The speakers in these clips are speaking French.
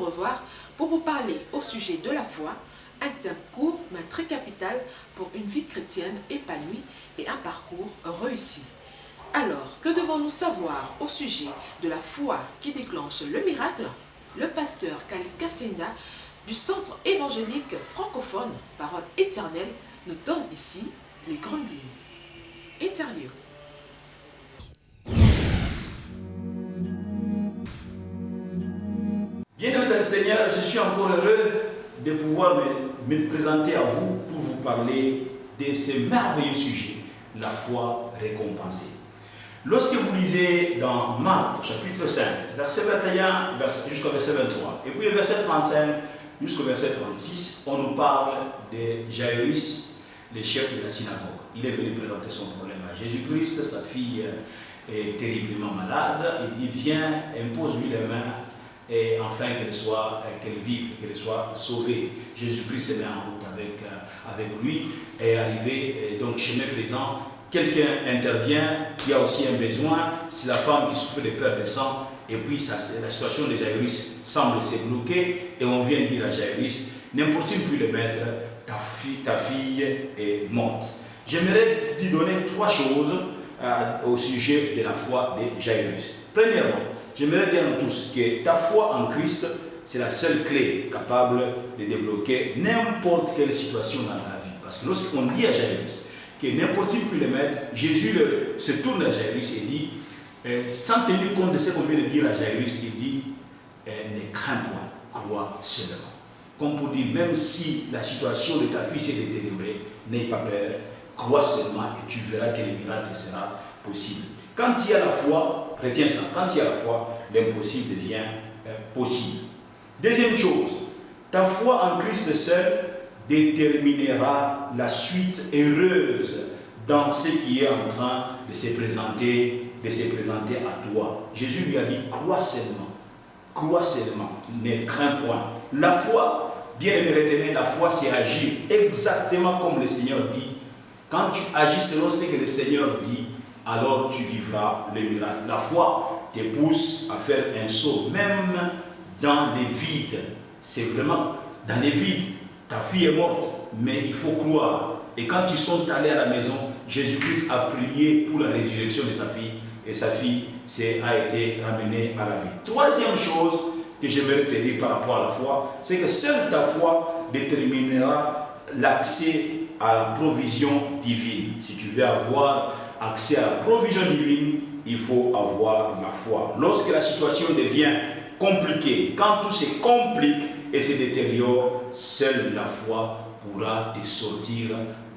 revoir pour vous parler au sujet de la foi, un thème court mais très capital pour une vie chrétienne épanouie et un parcours réussi. Alors, que devons-nous savoir au sujet de la foi qui déclenche le miracle? Le pasteur Kali Kassenda du Centre évangélique francophone Parole éternelle nous donne ici les grandes lignes. Interview. Bien aimé dans le Seigneur, je suis encore heureux de pouvoir me présenter à vous pour vous parler de ce merveilleux sujet, la foi récompensée. Lorsque vous lisez dans Marc chapitre 5, verset 21 jusqu'au verset 23, et puis le verset 35 jusqu'au verset 36, on nous parle de Jairus, le chef de la synagogue. Il est venu présenter son problème à Jésus-Christ, sa fille est terriblement malade, il dit viens, impose-lui les mains, et enfin qu'elle vive, qu'elle soit sauvée. Jésus-Christ se met en route avec lui, et arrivé, donc chemin faisant, quelqu'un intervient, il y a aussi un besoin, c'est la femme qui souffre de perte de sang, et puis la situation de Jairus semble se bloquer, et on vient dire à Jairus, n'importe plus le maître, ta fille est morte. J'aimerais lui donner trois choses au sujet de la foi de Jairus. Premièrement, j'aimerais dire à nous tous que ta foi en Christ, c'est la seule clé capable de débloquer n'importe quelle situation dans ta vie. Parce que lorsqu'on dit à Jairus que n'importe plus le maître, Jésus se tourne à Jairus et dit, sans tenir compte de ce qu'on vient de dire à Jairus, il dit, ne crains point, crois seulement. Comme pour dire, même si la situation de ta fille s'est détériorée, n'aie pas peur, crois seulement et tu verras que le miracle sera possible. Quand il y a la foi, retiens ça, quand il y a la foi, l'impossible devient possible. Deuxième chose, ta foi en Christ seul déterminera la suite heureuse dans ce qui est en train de se présenter à toi. Jésus lui a dit, crois seulement, ne crains point. La foi, bien aimé, retenez, la foi c'est agir exactement comme le Seigneur dit. Quand tu agis selon ce que le Seigneur dit, alors tu vivras le miracle. La foi te pousse à faire un saut, même dans les vides. C'est vraiment dans les vides. Ta fille est morte, mais il faut croire. Et quand ils sont allés à la maison, Jésus-Christ a prié pour la résurrection de sa fille. Et sa fille a été ramenée à la vie. Troisième chose que j'aimerais te dire par rapport à la foi, c'est que seule ta foi déterminera l'accès à la provision divine. Si tu veux avoir accès à la provision divine, il faut avoir la foi. Lorsque la situation devient compliquée, quand tout se complique et se détériore, seule la foi pourra te sortir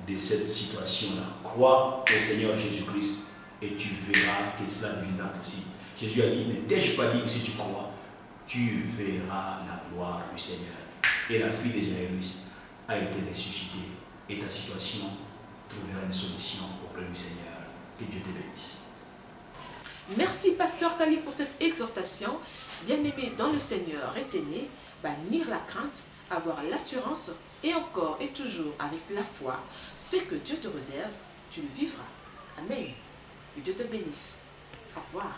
de cette situation-là. Crois au Seigneur Jésus-Christ et tu verras que cela deviendra possible. Jésus a dit, ne t'ai-je pas dit que si tu crois, tu verras la gloire du Seigneur. Et la fille de Jairus a été ressuscitée et ta situation trouvera une solution auprès du Seigneur. Que Dieu te bénisse. Merci Pasteur Kali pour cette exhortation. Bien-aimé dans le Seigneur, retenez, bannir la crainte, avoir l'assurance et encore et toujours avec la foi, ce que Dieu te réserve, tu le vivras. Amen. Que Dieu te bénisse. Au revoir.